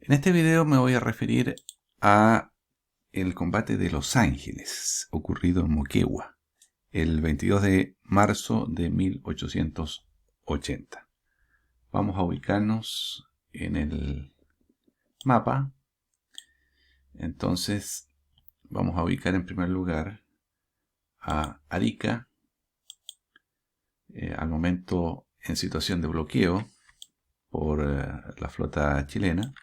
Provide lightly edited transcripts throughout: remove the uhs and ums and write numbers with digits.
En este video me voy a referir a el combate de Los Ángeles, ocurrido en Moquegua, el 22 de marzo de 1880. Vamos a ubicarnos en el mapa. Entonces, vamos a ubicar en primer lugar a Arica, al momento en situación de bloqueo por la flota chilena.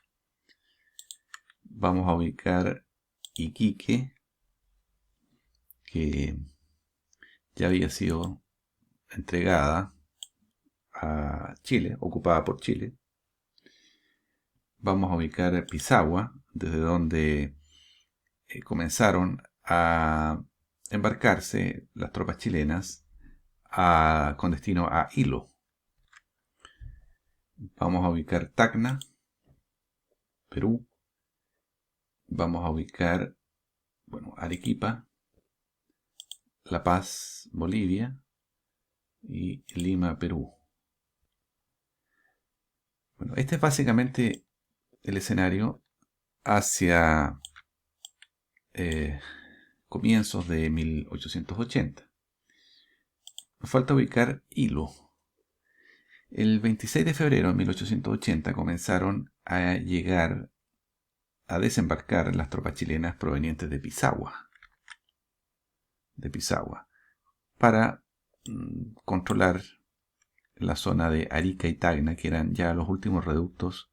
Vamos a ubicar Iquique, que ya había sido entregada a Chile, ocupada por Chile. Vamos a ubicar Pisagua, desde donde comenzaron a embarcarse las tropas chilenas con destino a Hilo. Vamos a ubicar Tacna, Perú. Vamos a ubicar, Arequipa, La Paz, Bolivia y Lima, Perú. Este es básicamente el escenario hacia comienzos de 1880. Nos falta ubicar Hilo. El 26 de febrero de 1880 comenzaron a llegar, a desembarcar las tropas chilenas provenientes de Pisagua, para controlar la zona de Arica y Tacna, que eran ya los últimos reductos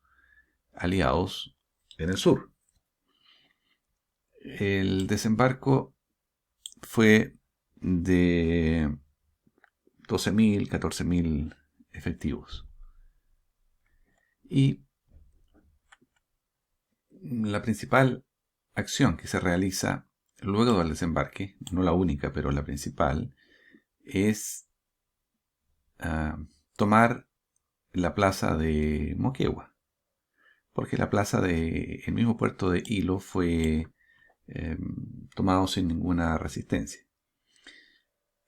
aliados en el sur. El desembarco fue de 12.000, 14.000 efectivos. Y la principal acción que se realiza luego del desembarque, no la única, pero la principal, es tomar la plaza de Moquegua, porque la plaza del mismo puerto de Hilo fue tomado sin ninguna resistencia.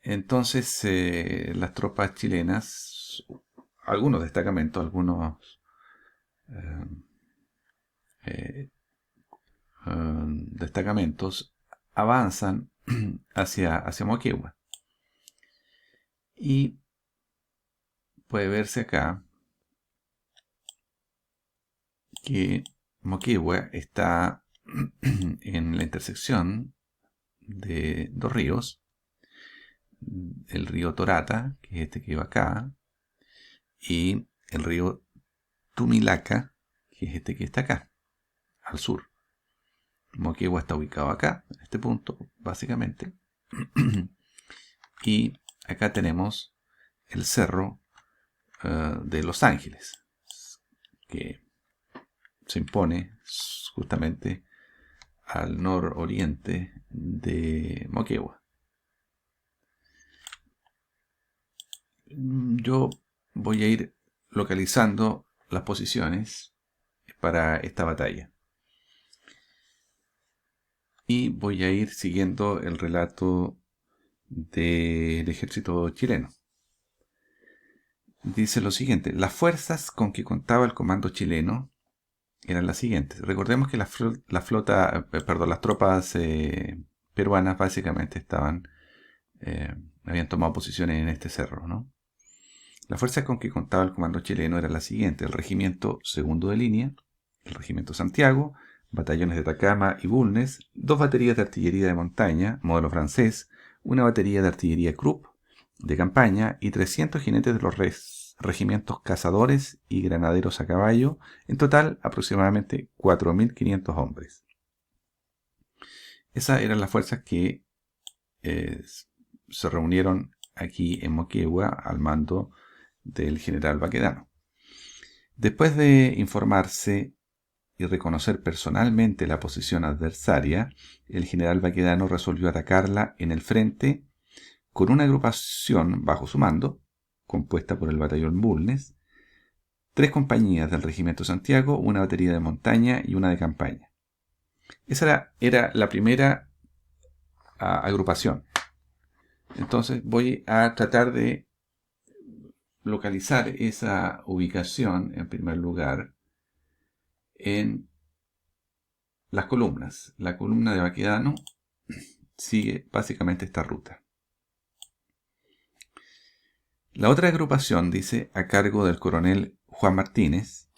Entonces las tropas chilenas, algunos destacamentos, destacamentos avanzan hacia Moquegua. Y puede verse acá que Moquegua está en la intersección de dos ríos, el río Torata, que es este que va acá, y el río Tumilaca, que es este que está acá, al sur. Moquegua está ubicado acá, en este punto, básicamente. Y acá tenemos el cerro de Los Ángeles, que se impone justamente al nororiente de Moquegua. Yo voy a ir localizando las posiciones para esta batalla. Y voy a ir siguiendo el relato del ejército chileno. Dice lo siguiente: las fuerzas con que contaba el comando chileno eran las siguientes. Recordemos que las tropas peruanas básicamente habían tomado posiciones en este cerro, ¿no? Las fuerzas con que contaba el comando chileno eran las siguientes: el regimiento segundo de línea, el regimiento Santiago, batallones de Atacama y Bulnes, 2 baterías de artillería de montaña, modelo francés, una batería de artillería Krupp de campaña y 300 jinetes de los regimientos cazadores y granaderos a caballo, en total aproximadamente 4.500 hombres. Esas eran las fuerzas que se reunieron aquí en Moquegua al mando del general Baquedano. Después de informarse y reconocer personalmente la posición adversaria, el general Baquedano resolvió atacarla en el frente con una agrupación bajo su mando, compuesta por el batallón Bulnes, 3 compañías del regimiento Santiago, una batería de montaña y una de campaña. Esa era la primera agrupación. Entonces voy a tratar de localizar esa ubicación en primer lugar en las columnas. La columna de Baquedano sigue básicamente esta ruta. La otra agrupación, dice, a cargo del coronel Juan Martínez,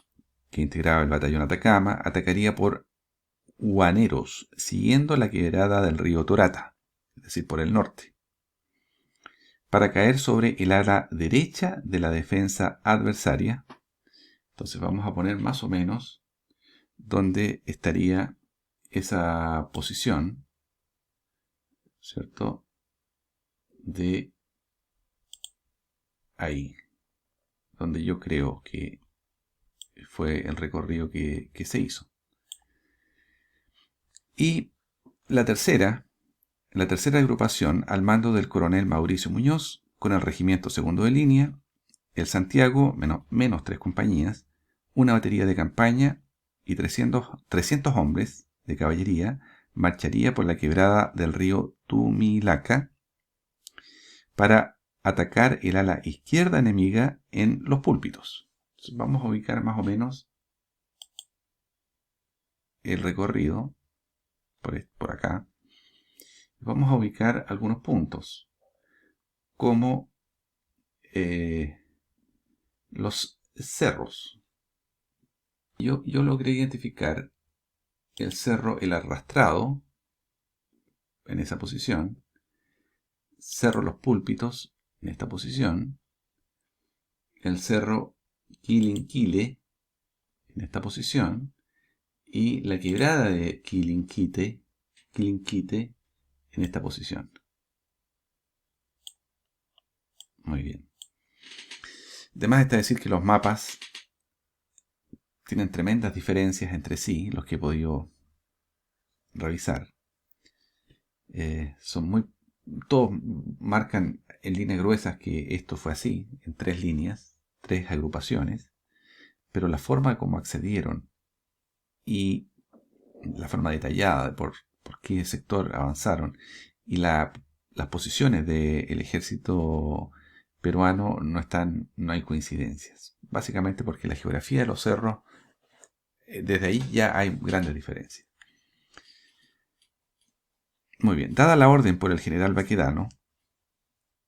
que integraba el batallón Atacama, atacaría por Huaneros, siguiendo la quebrada del río Torata, es decir, por el norte, para caer sobre el ala derecha de la defensa adversaria. Entonces vamos a poner más o menos dónde estaría esa posición, ¿cierto? De ahí, donde yo creo que fue el recorrido que se hizo. Y la tercera agrupación, al mando del coronel Mauricio Muñoz, con el regimiento segundo de línea, el Santiago, menos 3 compañías, una batería de campaña y 300 hombres de caballería, marcharía por la quebrada del río Tumilaca para atacar el ala izquierda enemiga en Los Púlpitos. Entonces vamos a ubicar más o menos el recorrido por acá. Vamos a ubicar algunos puntos, como los cerros. Yo logré identificar el cerro El Arrastrado, en esa posición, cerro Los Púlpitos, en esta posición, el cerro Quilinquile, en esta posición, y la quebrada de Quilinquite, en esta posición. Muy bien. Además está decir que los mapas tienen tremendas diferencias entre sí, los que he podido revisar. Todos marcan en líneas gruesas que esto fue así, en 3 líneas, 3 agrupaciones, pero la forma como accedieron y la forma detallada de por qué sector avanzaron y las posiciones del ejército peruano no hay coincidencias. Básicamente porque la geografía de los cerros, desde ahí ya hay grandes diferencias. Muy bien, dada la orden por el general Baquedano,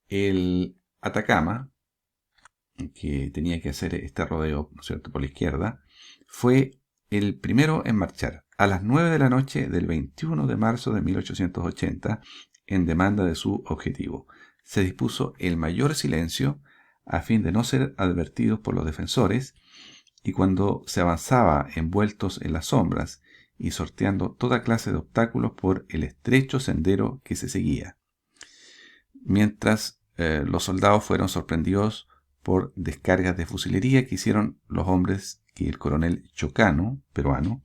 el Atacama, que tenía que hacer este rodeo, ¿no es cierto?, por la izquierda, fue el primero en marchar a las 9 de la noche del 21 de marzo de 1880 en demanda de su objetivo. Se dispuso el mayor silencio a fin de no ser advertidos por los defensores, y cuando se avanzaba envueltos en las sombras y sorteando toda clase de obstáculos por el estrecho sendero que se seguía. Mientras los soldados fueron sorprendidos por descargas de fusilería que hicieron los hombres que el coronel Chocano, peruano,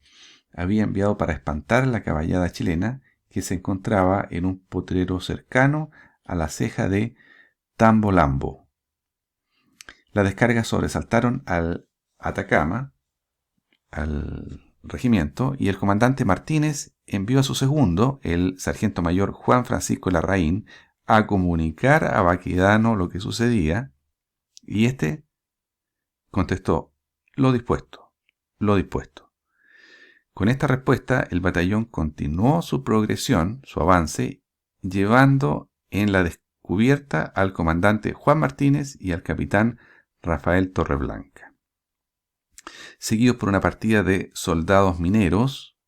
había enviado para espantar la caballada chilena que se encontraba en un potrero cercano a la ceja de Tambolambo. Las descargas sobresaltaron al Atacama, al regimiento, y el comandante Martínez envió a su segundo, el sargento mayor Juan Francisco Larraín, a comunicar a Baquedano lo que sucedía, y este contestó: lo dispuesto, lo dispuesto. Con esta respuesta, el batallón continuó su progresión, su avance, llevando en la descubierta al comandante Juan Martínez y al capitán Rafael Torreblanca, seguidos por una partida de soldados mineros,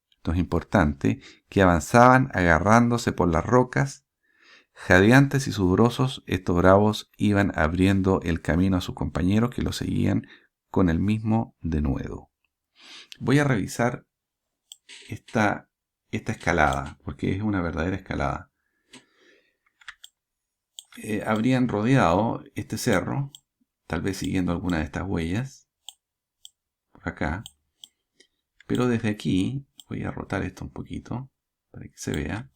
esto es importante, que avanzaban agarrándose por las rocas. Jadeantes y sudorosos, estos bravos iban abriendo el camino a sus compañeros que los seguían con el mismo denuedo. Voy a revisar esta escalada, porque es una verdadera escalada. Habrían rodeado este cerro, tal vez siguiendo alguna de estas huellas, por acá, pero desde aquí, voy a rotar esto un poquito para que se vea.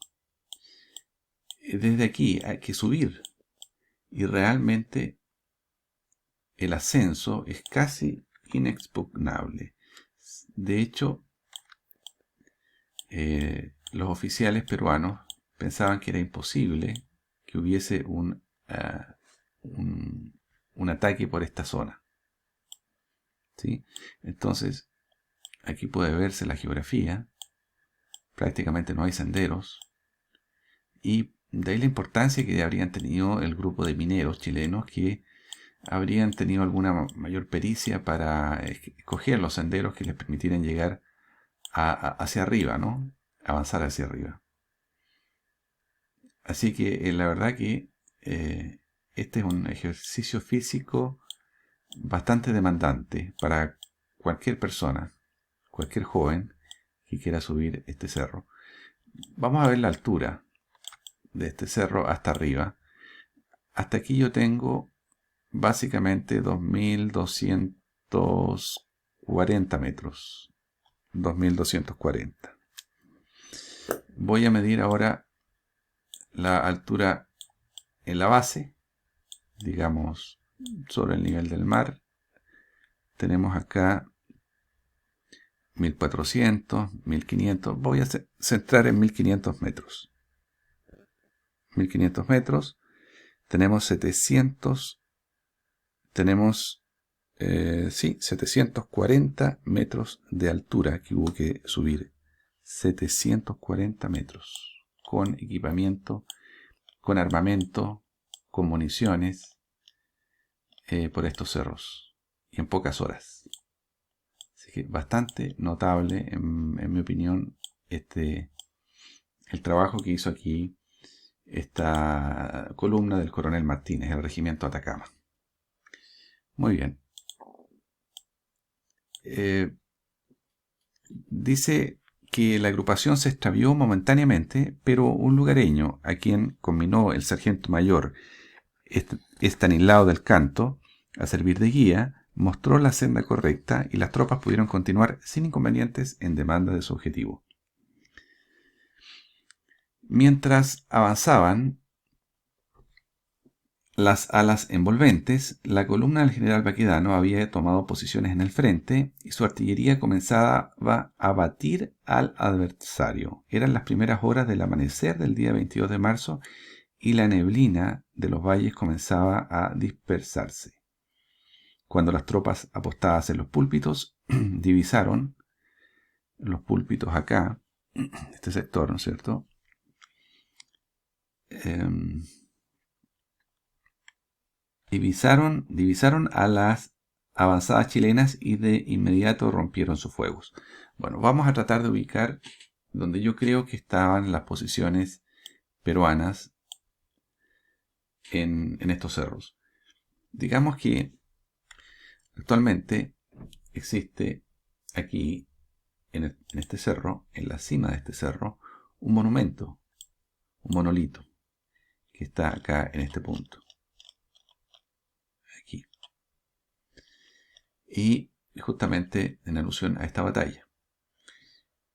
Desde aquí hay que subir, y realmente el ascenso es casi inexpugnable. De hecho, los oficiales peruanos pensaban que era imposible que hubiese un ataque por esta zona, ¿sí? Entonces, aquí puede verse la geografía. Prácticamente no hay senderos. Y de ahí la importancia que habrían tenido el grupo de mineros chilenos que habrían tenido alguna mayor pericia para escoger los senderos que les permitieran llegar hacia arriba, ¿no? Avanzar hacia arriba. Así que la verdad que este es un ejercicio físico bastante demandante para cualquier persona, cualquier joven que quiera subir este cerro. Vamos a ver la altura de este cerro hasta arriba. Hasta aquí yo tengo básicamente 2240 metros. 2240. Voy a medir ahora la altura en la base, digamos sobre el nivel del mar. Tenemos acá 1400, 1500. Voy a centrar en 1500 metros. 1500 metros. Tenemos 700. Tenemos 740 metros de altura que hubo que subir. 740 metros. Con equipamiento, con armamento, con municiones, por estos cerros. Y en pocas horas. Así que bastante notable, en mi opinión, el trabajo que hizo aquí esta columna del coronel Martínez, el regimiento Atacama. Muy bien. Dice que la agrupación se extravió momentáneamente, pero un lugareño, a quien combinó el sargento mayor Estanislao del Canto a servir de guía, mostró la senda correcta y las tropas pudieron continuar sin inconvenientes en demanda de su objetivo. Mientras avanzaban las alas envolventes, la columna del general Baquedano había tomado posiciones en el frente y su artillería comenzaba a batir al adversario. Eran las primeras horas del amanecer del día 22 de marzo y la neblina de los valles comenzaba a dispersarse. Cuando las tropas apostadas en los púlpitos divisaron los púlpitos acá, este sector, ¿no es cierto? Divisaron a las avanzadas chilenas y de inmediato rompieron sus fuegos. Bueno, vamos a tratar de ubicar donde yo creo que estaban las posiciones peruanas en estos cerros. Digamos que actualmente existe aquí, en este cerro, en la cima de este cerro, un monumento, un monolito, que está acá en este punto. Aquí. Y justamente en alusión a esta batalla.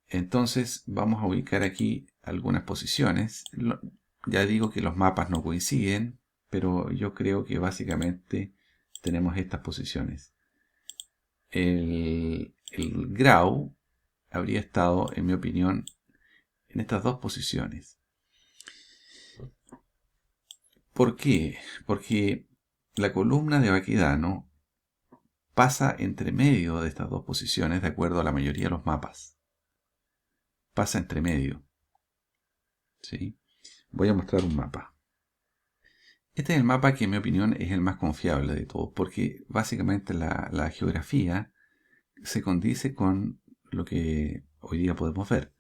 Entonces vamos a ubicar aquí algunas posiciones. Ya digo que los mapas no coinciden, pero yo creo que básicamente tenemos estas posiciones. El Grau habría estado, en mi opinión, en estas dos posiciones. ¿Por qué? Porque la columna de Baquedano pasa entre medio de estas dos posiciones de acuerdo a la mayoría de los mapas. Pasa entre medio. ¿Sí? Voy a mostrar un mapa. Este es el mapa que en mi opinión es el más confiable de todos, porque básicamente la geografía se condice con lo que hoy día podemos ver.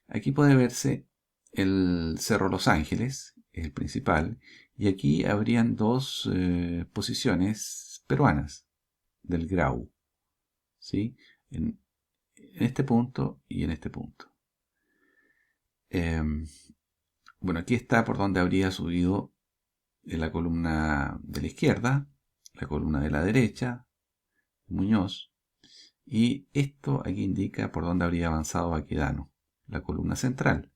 Aquí puede verse el Cerro Los Ángeles, es el principal, y aquí habrían dos posiciones peruanas del Grau, ¿sí? En este punto y en este punto. Bueno, aquí está por donde habría subido la columna de la izquierda, la columna de la derecha, Muñoz, y esto aquí indica por donde habría avanzado Baquedano, la columna central.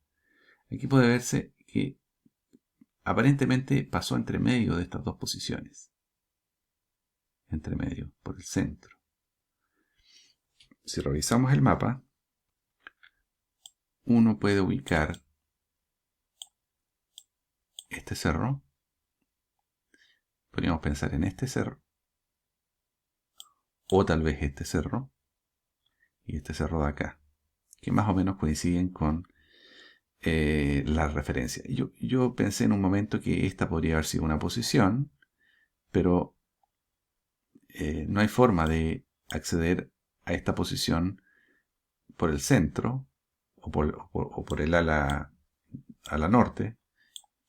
Aquí puede verse que aparentemente pasó entre medio de estas dos posiciones. Entre medio, por el centro. Si revisamos el mapa, uno puede ubicar este cerro. Podríamos pensar en este cerro. O tal vez este cerro. y este cerro de acá, que más o menos coinciden con la referencia. Yo pensé en un momento que esta podría haber sido una posición, pero no hay forma de acceder a esta posición por el centro o por el ala norte,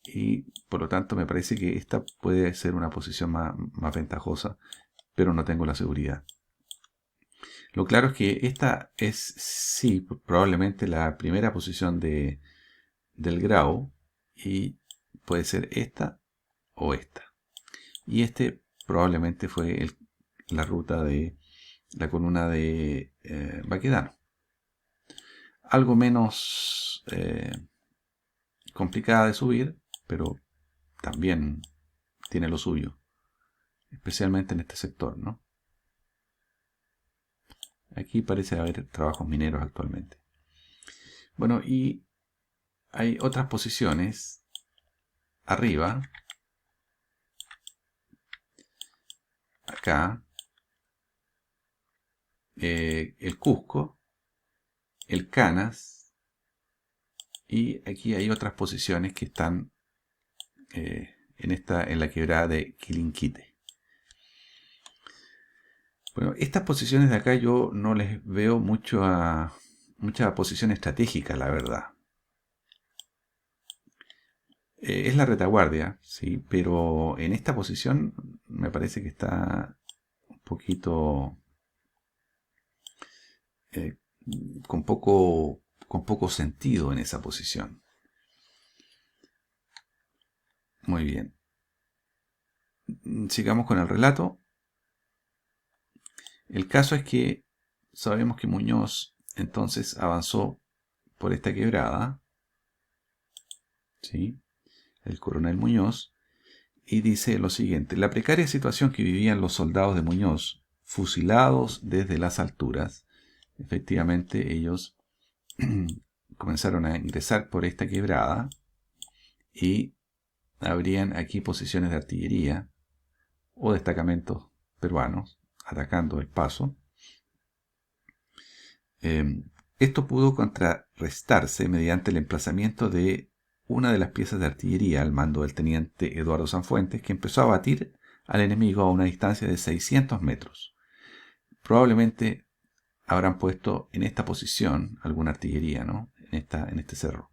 y por lo tanto me parece que esta puede ser una posición más ventajosa, pero no tengo la seguridad. Lo claro es que esta es, sí, probablemente la primera posición del grau, y puede ser esta o esta. Y este probablemente fue la ruta de la columna de Baquedano. Algo menos complicada de subir, pero también tiene lo suyo, especialmente en este sector, ¿no? Aquí parece haber trabajos mineros actualmente. Bueno, y hay otras posiciones arriba, acá, el Cusco, el Canas, y aquí hay otras posiciones que están en la quebrada de Quilinquite. Bueno, estas posiciones de acá yo no les veo mucha posición estratégica, la verdad. Es la retaguardia, sí, pero en esta posición me parece que está un poquito con poco sentido en esa posición. Muy bien. Sigamos con el relato. El caso es que sabemos que Muñoz entonces avanzó por esta quebrada, ¿sí? El coronel Muñoz, y dice lo siguiente: la precaria situación que vivían los soldados de Muñoz, fusilados desde las alturas, efectivamente ellos comenzaron a ingresar por esta quebrada y habrían aquí posiciones de artillería o destacamentos peruanos atacando el paso. Esto pudo contrarrestarse mediante el emplazamiento de una de las piezas de artillería al mando del teniente Eduardo Sanfuentes, que empezó a batir al enemigo a una distancia de 600 metros. Probablemente habrán puesto en esta posición alguna artillería, ¿no? En este cerro.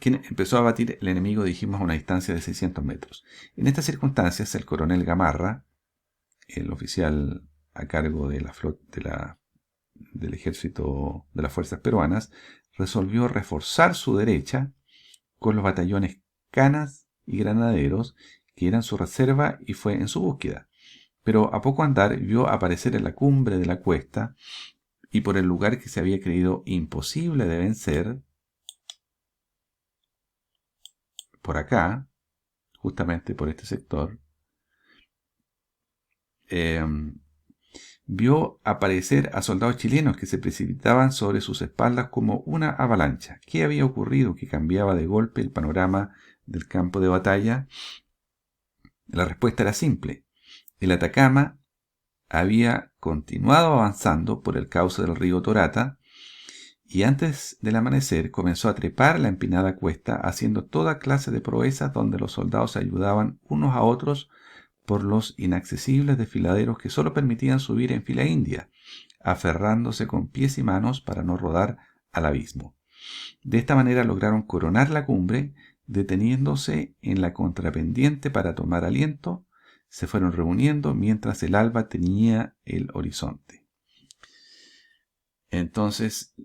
Quien empezó a batir el enemigo, dijimos, a una distancia de 600 metros. En estas circunstancias, el coronel Gamarra, el oficial a cargo de del ejército de las fuerzas peruanas, resolvió reforzar su derecha con los batallones Canas y Granaderos, que eran su reserva, y fue en su búsqueda. Pero a poco andar vio aparecer en la cumbre de la cuesta, y por el lugar que se había creído imposible de vencer, por acá, justamente por este sector, vio aparecer a soldados chilenos que se precipitaban sobre sus espaldas como una avalancha. ¿Qué había ocurrido que cambiaba de golpe el panorama del campo de batalla? La respuesta era simple. El Atacama había continuado avanzando por el cauce del río Torata, y antes del amanecer comenzó a trepar la empinada cuesta, haciendo toda clase de proezas donde los soldados se ayudaban unos a otros por los inaccesibles desfiladeros que solo permitían subir en fila india, aferrándose con pies y manos para no rodar al abismo. De esta manera lograron coronar la cumbre, deteniéndose en la contrapendiente para tomar aliento. Se fueron reuniendo mientras el alba teñía el horizonte. Entonces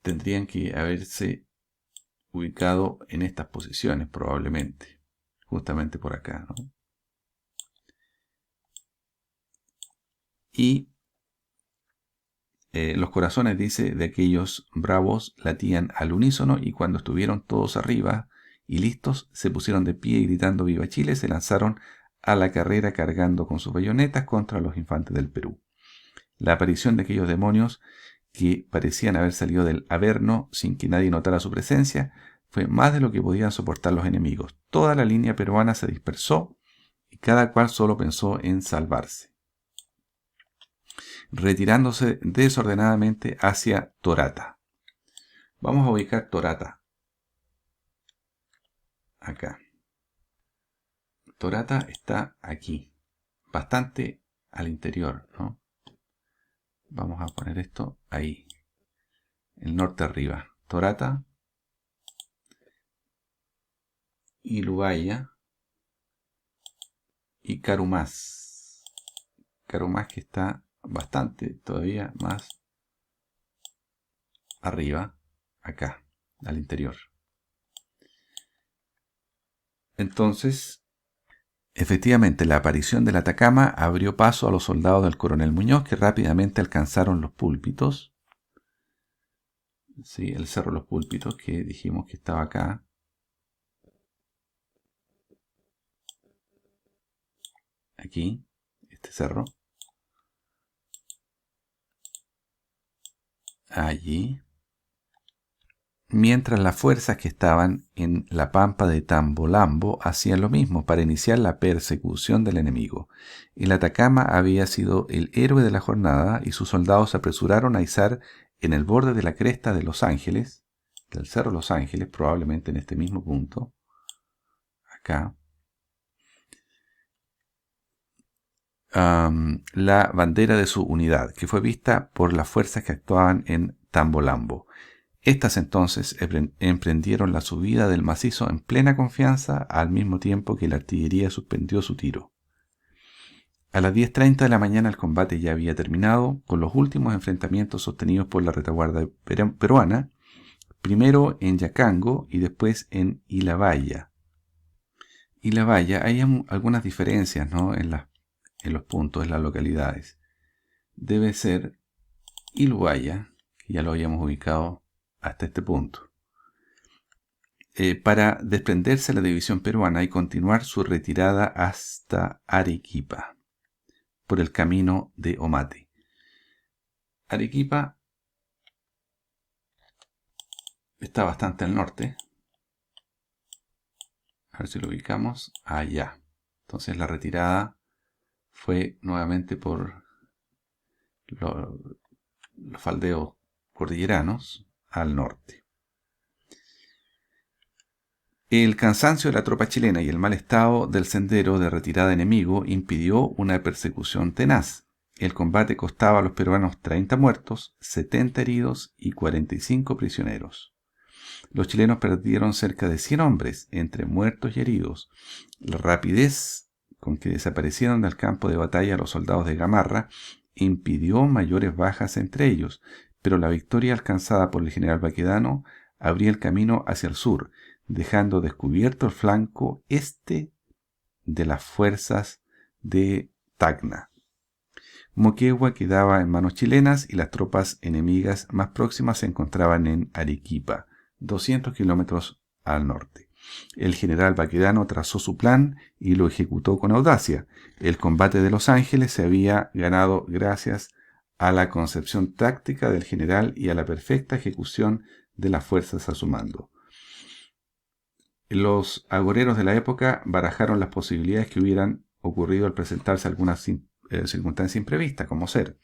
tendrían que haberse ubicado en estas posiciones probablemente, justamente por acá, ¿no? Y los corazones, dice, de aquellos bravos latían al unísono, y cuando estuvieron todos arriba y listos, se pusieron de pie y gritando viva Chile, se lanzaron a la carrera cargando con sus bayonetas contra los infantes del Perú. La aparición de aquellos demonios, que parecían haber salido del Averno sin que nadie notara su presencia, fue más de lo que podían soportar los enemigos. Toda la línea peruana se dispersó y cada cual solo pensó en salvarse. retirándose desordenadamente hacia Torata. Vamos a ubicar Torata acá. Torata está aquí, bastante al interior, ¿no? Vamos a poner esto ahí, el norte arriba. Torata, Ilubaya y Carumás. Carumás que está bastante todavía más arriba, acá, al interior. Entonces, efectivamente, la aparición del Atacama abrió paso a los soldados del coronel Muñoz, que rápidamente alcanzaron los púlpitos. Sí, el Cerro Los Púlpitos, que dijimos que estaba acá. Aquí, este cerro. Allí. Mientras las fuerzas que estaban en la pampa de Tambolambo hacían lo mismo para iniciar la persecución del enemigo. El Atacama había sido el héroe de la jornada y sus soldados se apresuraron a izar en el borde de la cresta de Los Ángeles, del Cerro Los Ángeles, probablemente en este mismo punto, acá, la bandera de su unidad, que fue vista por las fuerzas que actuaban en Tambolambo. Estas entonces emprendieron la subida del macizo en plena confianza, al mismo tiempo que la artillería suspendió su tiro. A las 10:30 de la mañana el combate ya había terminado, con los últimos enfrentamientos sostenidos por la retaguardia peruana, primero en Yacango y después en Ilabaya. Ilabaya, hay algunas diferencias, ¿no?, en los puntos, en las localidades. Debe ser Ilubaya, que ya lo habíamos ubicado hasta este punto, para desprenderse de la división peruana y continuar su retirada hasta Arequipa, por el camino de Omate. Arequipa está bastante al norte. A ver si lo ubicamos. Allá. Entonces la retirada fue nuevamente por los faldeos cordilleranos al norte. El cansancio de la tropa chilena y el mal estado del sendero de retirada enemigo impidió una persecución tenaz. El combate costaba a los peruanos 30 muertos, 70 heridos y 45 prisioneros. Los chilenos perdieron cerca de 100 hombres, entre muertos y heridos. La rapidez con que desaparecieron del campo de batalla los soldados de Gamarra impidió mayores bajas entre ellos, pero la victoria alcanzada por el general Baquedano abría el camino hacia el sur, dejando descubierto el flanco este de las fuerzas de Tacna. Moquegua quedaba en manos chilenas y las tropas enemigas más próximas se encontraban en Arequipa, 200 kilómetros al norte. El general Baquedano trazó su plan y lo ejecutó con audacia. El combate de Los Ángeles se había ganado gracias a la concepción táctica del general y a la perfecta ejecución de las fuerzas a su mando. Los agoreros de la época barajaron las posibilidades que hubieran ocurrido al presentarse algunas circunstancias imprevistas, como ser: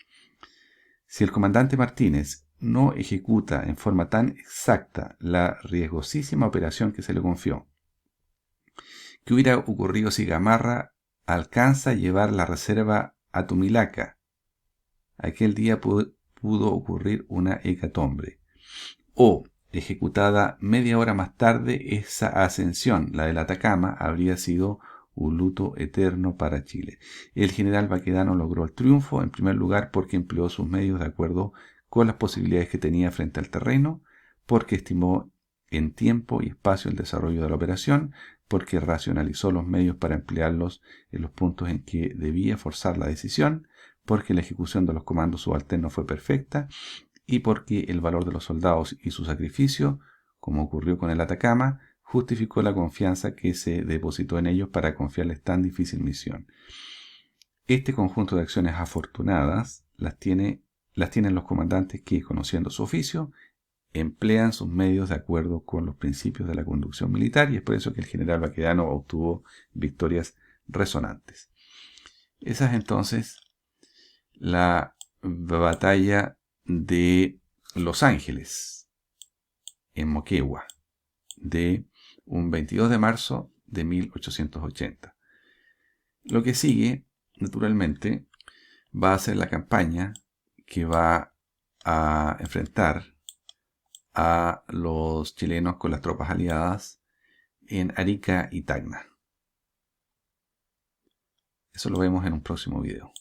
si el comandante Martínez no ejecuta en forma tan exacta la riesgosísima operación que se le confió, ¿qué hubiera ocurrido si Gamarra alcanza a llevar la reserva a Tumilaca? Aquel día pudo ocurrir una hecatombe. O, ejecutada media hora más tarde, esa ascensión, la del Atacama, habría sido un luto eterno para Chile. El general Baquedano logró el triunfo, en primer lugar porque empleó sus medios de acuerdo con las posibilidades que tenía frente al terreno, porque estimó en tiempo y espacio el desarrollo de la operación, porque racionalizó los medios para emplearlos en los puntos en que debía forzar la decisión, porque la ejecución de los comandos subalternos fue perfecta, y porque el valor de los soldados y su sacrificio, como ocurrió con el Atacama, justificó la confianza que se depositó en ellos para confiarles tan difícil misión. Este conjunto de acciones afortunadas las tienen los comandantes que, conociendo su oficio, emplean sus medios de acuerdo con los principios de la conducción militar, y es por eso que el general Baquedano obtuvo victorias resonantes. Esa es entonces la batalla de Los Ángeles, en Moquegua, de un 22 de marzo de 1880. Lo que sigue, naturalmente, va a ser la campaña que va a enfrentar a los chilenos con las tropas aliadas en Arica y Tacna. Eso lo vemos en un próximo video.